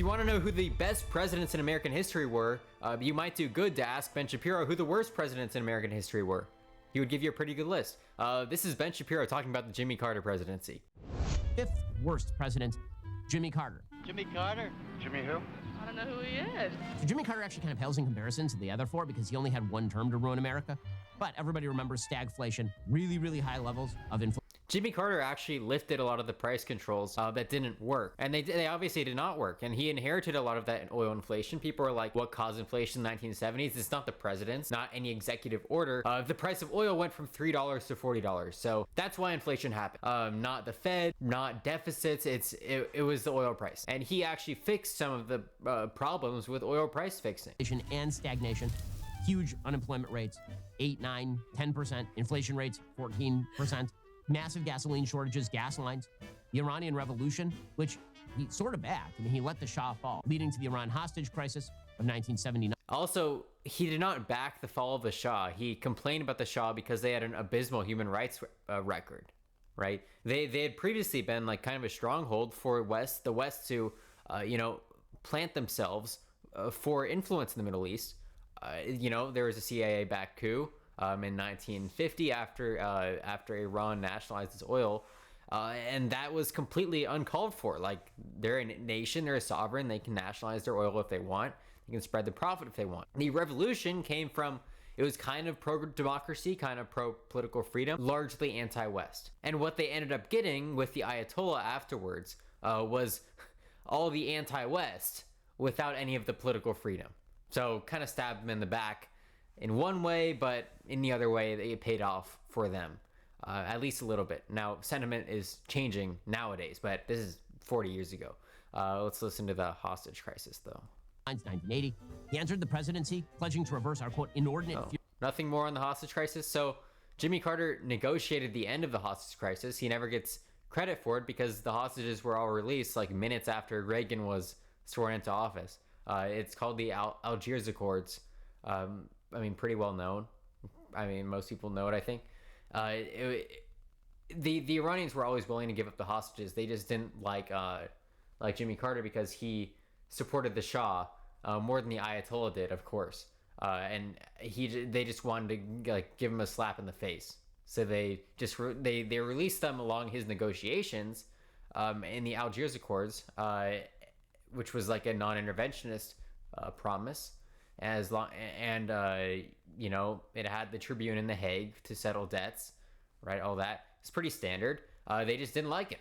you want to know who the best presidents in American history were, you might do good to ask Ben Shapiro who the worst presidents in American history were. He would give you a pretty good list. This is Ben Shapiro talking about the Jimmy Carter presidency. Fifth worst president, Jimmy Carter. Jimmy Carter? Jimmy who? I don't know who he is. So Jimmy Carter actually kind of pales in comparison to the other four because he only had one term to ruin America. But everybody remembers stagflation, really, really high levels of inflation. Jimmy Carter actually lifted a lot of the price controls that didn't work. And they obviously did not work. And he inherited a lot of that oil inflation. People are like, what caused inflation in the 1970s? It's not the president's, not any executive order. The price of oil went from $3 to $40. So that's why inflation happened. Not the Fed, not deficits. It was the oil price. And he actually fixed some of the problems with oil price fixing. And stagnation, huge unemployment rates, 8, 9, 10%, inflation rates, 14%. Massive gasoline shortages, gas lines, the Iranian Revolution, which he sort of backed. I mean, he let the Shah fall, leading to the Iran hostage crisis of 1979. Also, he did not back the fall of the Shah. He complained about the Shah because they had an abysmal human rights record, right? They had previously been like kind of a stronghold for the West to, plant themselves for influence in the Middle East. There was a CIA-backed coup. In 1950 after Iran nationalized its oil, and that was completely uncalled for. Like, they're a nation, they're a sovereign, they can nationalize their oil if they want, they can spread the profit if they want. The revolution came from, it was kind of pro-democracy, kind of pro-political freedom, largely anti-West. And what they ended up getting with the Ayatollah afterwards was all the anti-West without any of the political freedom. So kind of stabbed them in the back in one way, but in the other way, it paid off for them, at least a little bit. Now, sentiment is changing nowadays, but this is 40 years ago. Let's listen to the hostage crisis, though. 1980, he entered the presidency, pledging to reverse our, quote, inordinate... Nothing more on the hostage crisis. So Jimmy Carter negotiated the end of the hostage crisis. He never gets credit for it because the hostages were all released like minutes after Reagan was sworn into office. It's called the Algiers Accords. Pretty well known. Most people know it, I think. The Iranians were always willing to give up the hostages. They just didn't like Jimmy Carter because he supported the Shah more than the Ayatollah did, of course. And they just wanted to give him a slap in the face. So they released them along his negotiations in the Algiers Accords, which was like a non-interventionist promise. It had the Tribune in The Hague to settle debts, right? All that. It's pretty standard. They just didn't like him.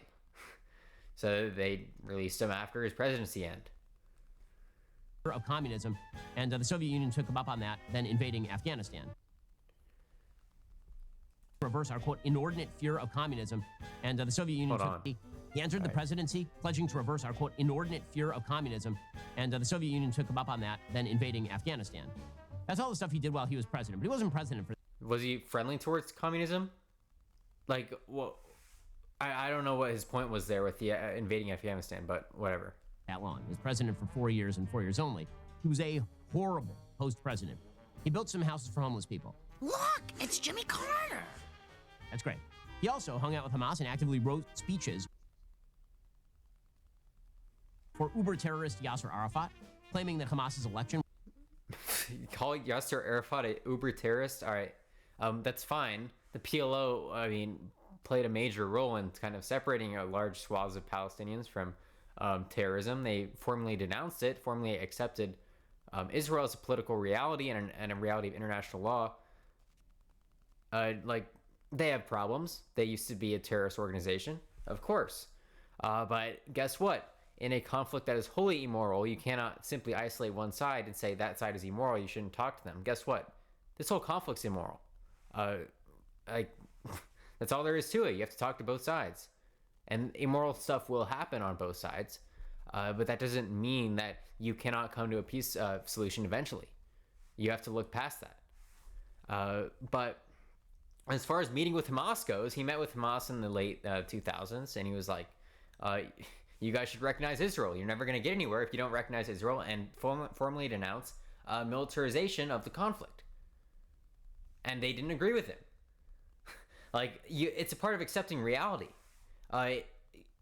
So they released him after his presidency ended. Of communism, and the Soviet Union took him up on that, then invading Afghanistan. Reverse our, quote, inordinate fear of communism, and the Soviet Union he entered the presidency, pledging to reverse our, quote, inordinate fear of communism, and the Soviet Union took him up on that, then invading Afghanistan. That's all the stuff he did while he was president, but he wasn't president for... Was he friendly towards communism? Like, well, I don't know what his point was there with the invading Afghanistan, but whatever. That long. He was president for 4 years and 4 years only. He was a horrible post-president. He built some houses for homeless people. Look, it's Jimmy Carter. That's great. He also hung out with Hamas and actively wrote speeches for Uber-terrorist Yasser Arafat, claiming that Hamas's election... You call Yasser Arafat an Uber-terrorist? All right, that's fine. The PLO, played a major role in kind of separating a large swaths of Palestinians from terrorism. They formally denounced it, formally accepted Israel as a political reality and a reality of international law. They have problems. They used to be a terrorist organization, of course. But guess what? In a conflict that is wholly immoral, you cannot simply isolate one side and say that side is immoral, you shouldn't talk to them. Guess what? This whole conflict's immoral. That's all there is to it. You have to talk to both sides. And immoral stuff will happen on both sides. But that doesn't mean that you cannot come to a peace solution eventually. You have to look past that. But as far as meeting with Hamas goes, he met with Hamas in the late 2000s, and he was like, you guys should recognize Israel. You're never going to get anywhere if you don't recognize Israel and formally denounce militarization of the conflict. And they didn't agree with him. It's a part of accepting reality.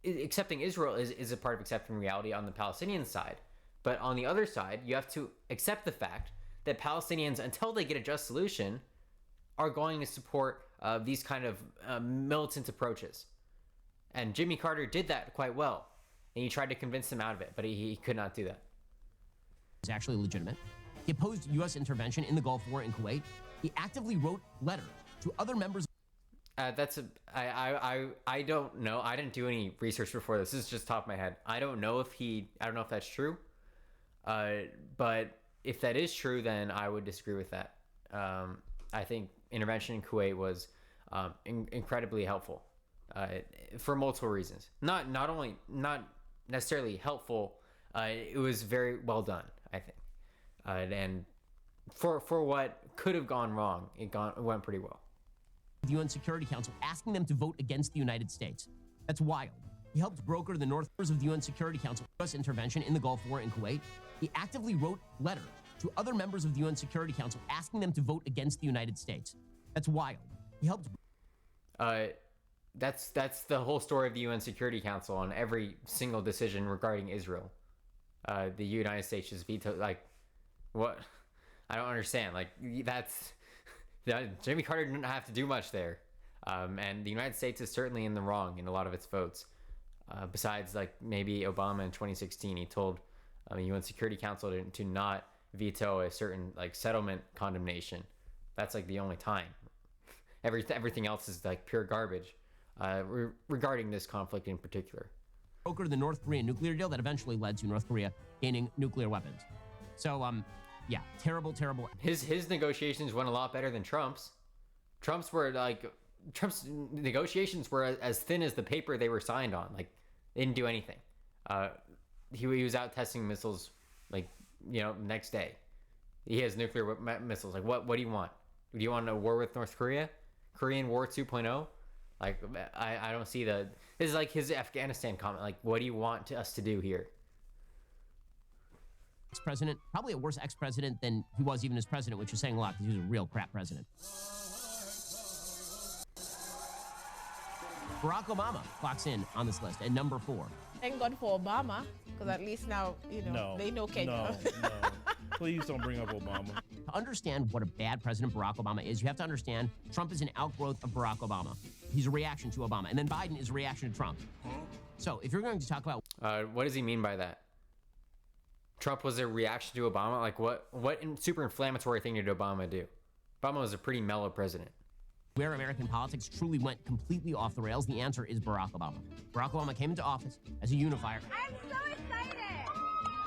Accepting Israel is a part of accepting reality on the Palestinian side. But on the other side, you have to accept the fact that Palestinians, until they get a just solution, are going to support these kind of militant approaches. And Jimmy Carter did that quite well. And he tried to convince them out of it, but he could not do that. It's actually legitimate. He opposed U.S. intervention in the Gulf War in Kuwait. He actively wrote letters to other members. I don't know. I didn't do any research before this. This is just top of my head. I don't know if that's true. But if that is true, then I would disagree with that. I think intervention in Kuwait was incredibly helpful for multiple reasons. Not necessarily helpful. It was very well done, I think. And for what could have gone wrong, it went pretty well. The UN Security Council asking them to vote against the United States. That's wild. He helped broker the North of the UN Security Council U.S. intervention in the Gulf War in Kuwait. He actively wrote letters to other members of the UN Security Council asking them to vote against the United States. That's wild. He helped. That's the whole story of the UN Security Council on every single decision regarding Israel. The United States just vetoed. Like, what? I don't understand. Like, Jimmy Carter didn't have to do much there. And the United States is certainly in the wrong in a lot of its votes. Besides, like, maybe Obama in 2016, he told the UN Security Council to not veto a certain, like, settlement condemnation. That's, like, the only time. Everything else is, like, pure garbage regarding this conflict in particular. Brokered the North Korean nuclear deal that eventually led to North Korea gaining nuclear weapons. So, yeah, terrible. His negotiations went a lot better than Trump's. Trump's negotiations were as thin as the paper they were signed on. Like, they didn't do anything. He was out testing missiles, like, next day. He has nuclear missiles. Like, what do you want? Do you want a war with North Korea? Korean War 2.0? Like, I don't see this is like his Afghanistan comment. Like, what do you want us to do here? Ex-president, probably a worse ex-president than he was even as president, which is saying a lot because he was a real crap president. Barack Obama clocks in on this list at number 4. Thank God for Obama, because at least now, they know Kenya. No. Please don't bring up Obama. To understand what a bad president Barack Obama is, you have to understand Trump is an outgrowth of Barack Obama. He's a reaction to Obama. And then Biden is a reaction to Trump. So if you're going to talk about... what does he mean by that? Trump was a reaction to Obama? Like, what super inflammatory thing did Obama do? Obama was a pretty mellow president. Where American politics truly went completely off the rails, the answer is Barack Obama. Barack Obama came into office as a unifier. I'm so excited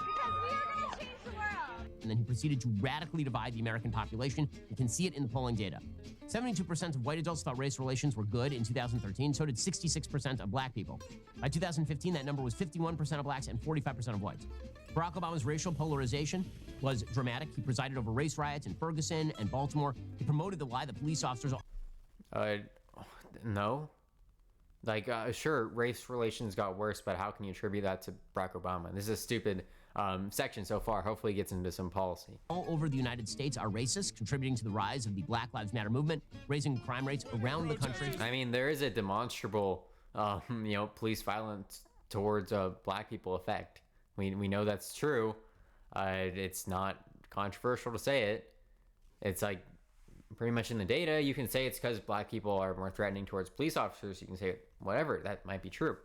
because we are going to change the world. And then he proceeded to radically divide the American population. You can see it in the polling data. 72% of white adults thought race relations were good in 2013. So did 66% of black people. By 2015, that number was 51% of blacks and 45% of whites. Barack Obama's racial polarization was dramatic. He presided over race riots in Ferguson and Baltimore. He promoted the lie that police officers... No. Like, sure, race relations got worse, but how can you attribute that to Barack Obama? This is a stupid section so far. Hopefully it gets into some policy. All over the United States are racist, contributing to the rise of the Black Lives Matter movement, raising crime rates around the country. I mean, there is a demonstrable, police violence towards black people effect. We know that's true. It's not controversial to say it. It's like pretty much in the data. You can say it's because black people are more threatening towards police officers. You can say whatever. That might be true.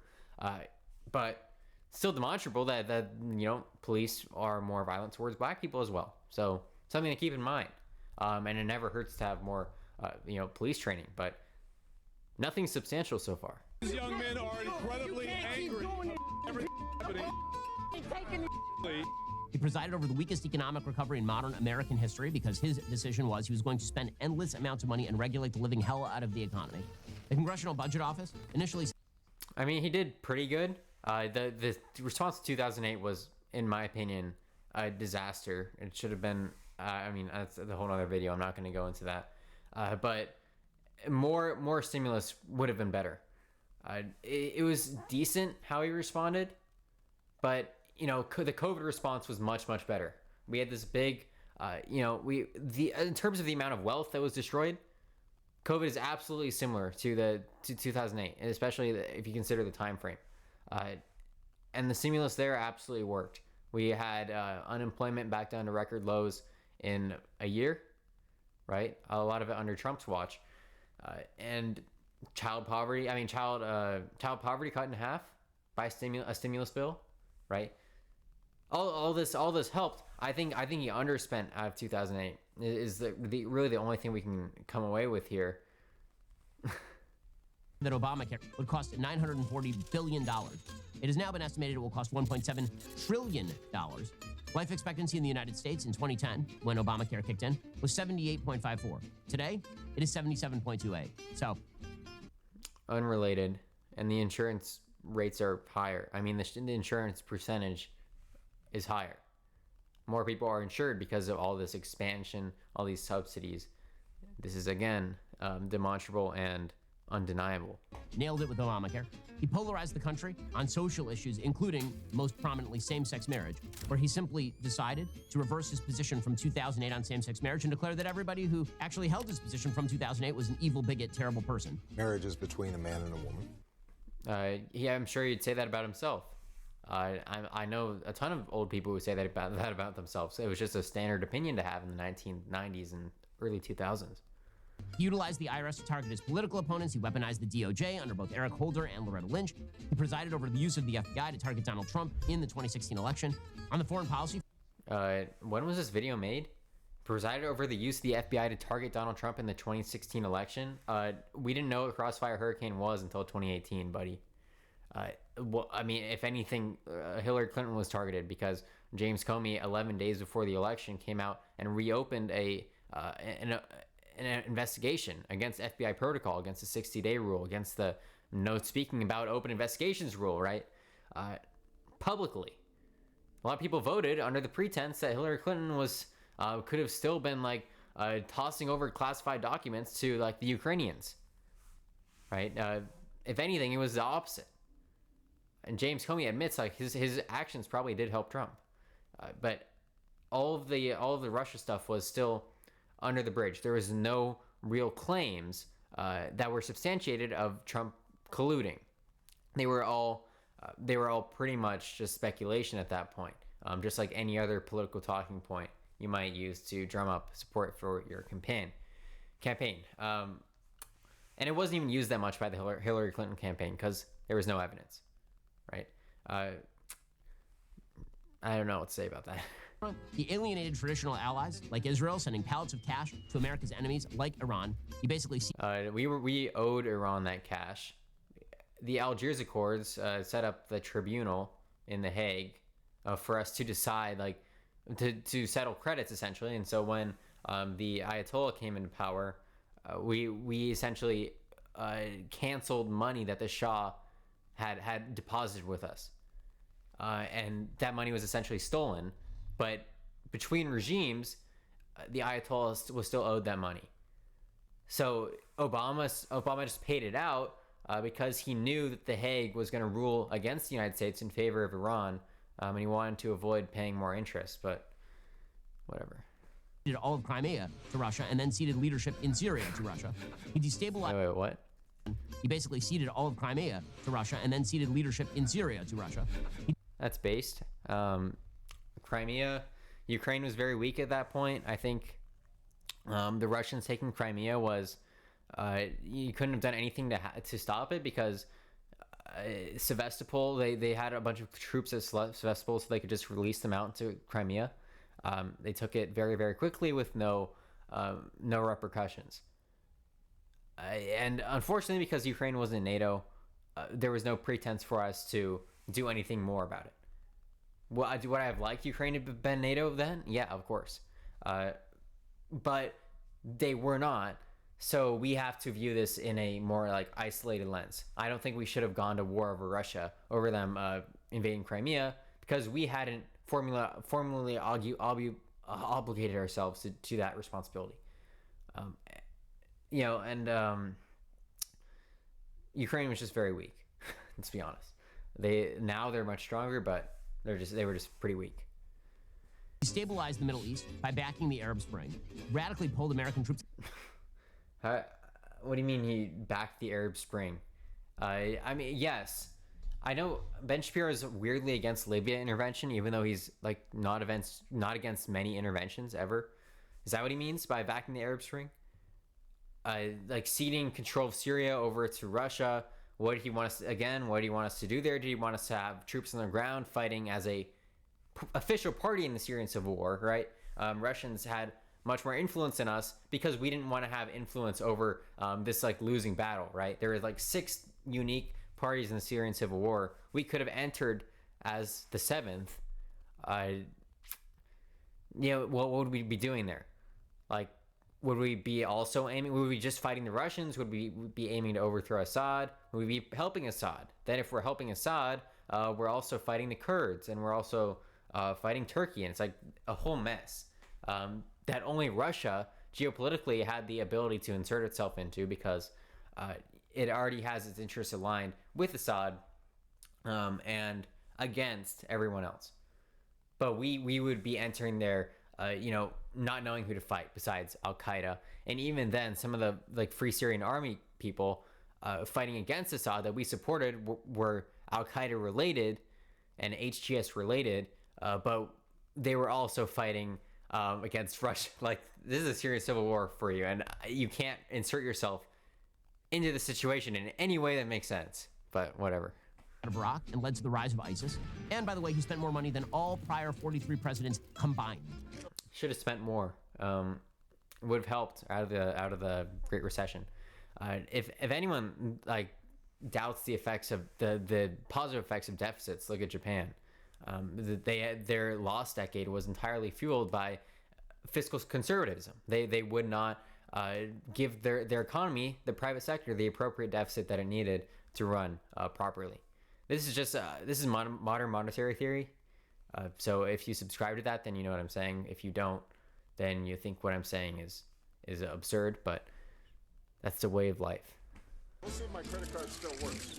But still demonstrable that police are more violent towards black people as well. So something to keep in mind. And it never hurts to have more, police training. But nothing substantial so far. These young men are incredibly angry. He presided over the weakest economic recovery in modern American history because his decision was he was going to spend endless amounts of money and regulate the living hell out of the economy. The Congressional Budget Office initially... I mean, he did pretty good. The response to 2008 was, in my opinion, a disaster. It should have been... that's the whole other video. I'm not going to go into that. But more stimulus would have been better. It was decent how he responded, but... the COVID response was much, much better. We had this big, in terms of the amount of wealth that was destroyed, COVID is absolutely similar to 2008, and especially if you consider the time frame. And the stimulus there absolutely worked. We had unemployment back down to record lows in a year, right? A lot of it under Trump's watch, and child poverty. I mean, child poverty cut in half by a stimulus bill, right? All this helped. I think he underspent out of 2008. Is really the only thing we can come away with here. That Obamacare would cost $940 billion. It has now been estimated it will cost $1.7 trillion. Life expectancy in the United States in 2010, when Obamacare kicked in, was 78.54. Today, it is 77.28. So, unrelated, and the insurance rates are higher. I mean, the insurance percentage is higher. More people are insured because of all this expansion, all these subsidies. This is, again, demonstrable and undeniable. Nailed it with Obamacare. He polarized the country on social issues, including, most prominently, same-sex marriage, where he simply decided to reverse his position from 2008 on same-sex marriage and declare that everybody who actually held his position from 2008 was an evil, bigot, terrible person. Marriage is between a man and a woman. Yeah, I'm sure he'd say that about himself. I know a ton of old people who say that about themselves. It was just a standard opinion to have in the 1990s and early 2000s. He utilized the IRS to target his political opponents. He weaponized the DOJ under both Eric Holder and Loretta Lynch. He presided over the use of the FBI to target Donald Trump in the 2016 election. On the foreign policy... when was this video made? Presided over the use of the FBI to target Donald Trump in the 2016 election? We didn't know what Crossfire Hurricane was until 2018, buddy. Well, I mean, if anything, Hillary Clinton was targeted because James Comey, 11 days before the election, came out and reopened an investigation against FBI protocol, against the 60-day rule, against the no speaking about open investigations rule, right? Publicly. A lot of people voted under the pretense that Hillary Clinton was could have still been tossing over classified documents to the Ukrainians, right? If anything, it was the opposite. And James Comey admits his actions probably did help Trump, but all of the Russia stuff was still under the bridge. There was no real claims that were substantiated of Trump colluding. They were all pretty much just speculation at that point, just like any other political talking point you might use to drum up support for your campaign. And it wasn't even used that much by the Hillary Clinton campaign because there was no evidence, right? I don't know what to say about that. He alienated traditional allies like Israel, sending pallets of cash to America's enemies like Iran. He basically... We owed Iran that cash. The Algiers Accords set up the tribunal in The Hague for us to decide, to settle credits, essentially. And so when the Ayatollah came into power, we essentially canceled money that the Shah had deposited with us. And that money was essentially stolen. But between regimes, the Ayatollah was still owed that money. So Obama just paid it out because he knew that The Hague was going to rule against the United States in favor of Iran, and he wanted to avoid paying more interest. But whatever. Ceded all of Crimea to Russia and then ceded leadership in Syria to Russia. He destabilized... Wait, what? He basically ceded all of Crimea to Russia and then ceded leadership in Syria to Russia. That's based. Crimea, Ukraine was very weak at that point. I think the Russians taking Crimea was you couldn't have done anything to stop it because Sevastopol, they had a bunch of troops at Sevastopol, so they could just release them out into Crimea. They took it very, very quickly with no repercussions. And unfortunately, because Ukraine wasn't in NATO, there was no pretense for us to do anything more about it. Would I have liked Ukraine to have been NATO then? Yeah, of course. But they were not. So we have to view this in a more isolated lens. I don't think we should have gone to war over Russia, over them invading Crimea, because we hadn't formally obligated ourselves to that responsibility. Ukraine was just very weak. Let's be honest. They're much stronger, but they were just pretty weak. He stabilized the Middle East by backing the Arab Spring, radically pulled American troops... What do you mean he backed the Arab Spring? I mean, yes. I know Ben Shapiro is weirdly against Libya intervention, even though he's like not against many interventions ever. Is that what he means by backing the Arab Spring? Like ceding control of Syria over to Russia. What did he want us What did he want us to do there? Did he want us to have troops on the ground fighting as a official party in the Syrian civil war? Right? Russians had much more influence than us because we didn't want to have influence over this like losing battle. Right? There were like 6 unique parties in the Syrian civil war. We could have entered as the 7th. What would we be doing there? Like, would we be also aiming? Would we be just fighting the Russians? Would we be aiming to overthrow Assad? Would we be helping Assad? Then, if we're helping Assad, we're also fighting the Kurds, and we're also fighting Turkey, and it's like a whole mess that only Russia geopolitically had the ability to insert itself into because it already has its interests aligned with Assad and against everyone else. But we would be entering there, not knowing who to fight besides Al-Qaeda. And even then, some of the like Free Syrian Army people fighting against Assad that we supported were Al-Qaeda related and HTS related, but they were also fighting against Russia. Like, this is a serious civil war for you, and you can't insert yourself into the situation in any way that makes sense. But whatever. Of Iraq and led to the rise of ISIS. And by the way, he spent more money than all prior 43 presidents combined. Should have spent more. Would have helped out of the Great Recession. If anyone like doubts the effects of the positive effects of deficits, look at Japan. Their lost decade was entirely fueled by fiscal conservatism. They would not give their economy, the private sector, the appropriate deficit that it needed to run properly. This is modern monetary theory. So if you subscribe to that, then you know what I'm saying. If you don't, then you think what I'm saying is absurd. But that's the way of life. Let's see if my credit card still works.